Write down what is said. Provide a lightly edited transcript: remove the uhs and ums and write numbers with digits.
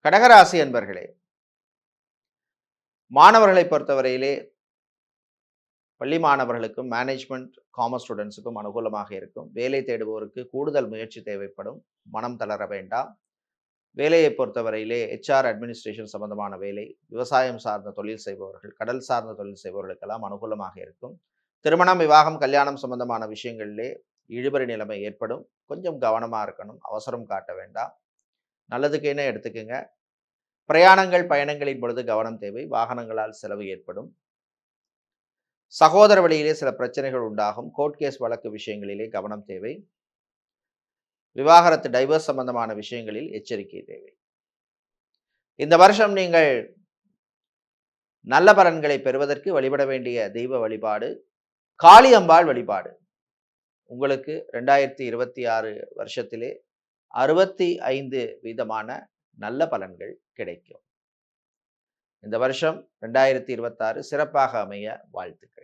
கடகராசி என்பர்களே, மாணவர்களை பொறுத்தவரையிலே பள்ளி மாணவர்களுக்கும் மேனேஜ்மெண்ட் காமர்ஸ் ஸ்டூடெண்ட்ஸுக்கும் அனுகூலமாக இருக்கும். வேலை தேடுவோருக்கு கூடுதல் முயற்சி தேவைப்படும். மனம் தளர வேண்டாம். வேலையை பொறுத்தவரையிலே ஹெச்ஆர் அட்மினிஸ்ட்ரேஷன் சம்பந்தமான வேலை, விவசாயம் சார்ந்த தொழில் செய்பவர்கள், கடல் சார்ந்த தொழில் செய்பவர்களுக்கெல்லாம் அனுகூலமாக இருக்கும். திருமணம், விவாகம், கல்யாணம் சம்பந்தமான விஷயங்களிலே இழுபறி நிலைமை ஏற்படும். கொஞ்சம் கவனமாக இருக்கணும். அவசரம் காட்ட வேண்டாம். நல்லதுக்கேனே எடுத்துக்கங்க. பிரயாணங்கள், பயணங்களின் பொழுது கவனம் தேவை. வாகனங்களால் செலவு ஏற்படும். சகோதர வழியிலே சில பிரச்சனைகள் உண்டாகும். கோர்ட் கேஸ் வழக்கு விஷயங்களிலே கவனம் தேவை. விவாகரத்து, டைவர்ஸ் சம்பந்தமான விஷயங்களில் எச்சரிக்கை தேவை. இந்த வருஷம் நீங்கள் நல்ல பலன்களை பெறுவதற்கு வழிபட வேண்டிய தெய்வ வழிபாடு காளி அம்பாள் வழிபாடு. உங்களுக்கு 2026 வருஷத்திலே 65% நல்ல பலன்கள் கிடைக்கும். இந்த வருஷம் 2026 சிறப்பாக அமைய வாழ்த்துக்கள்.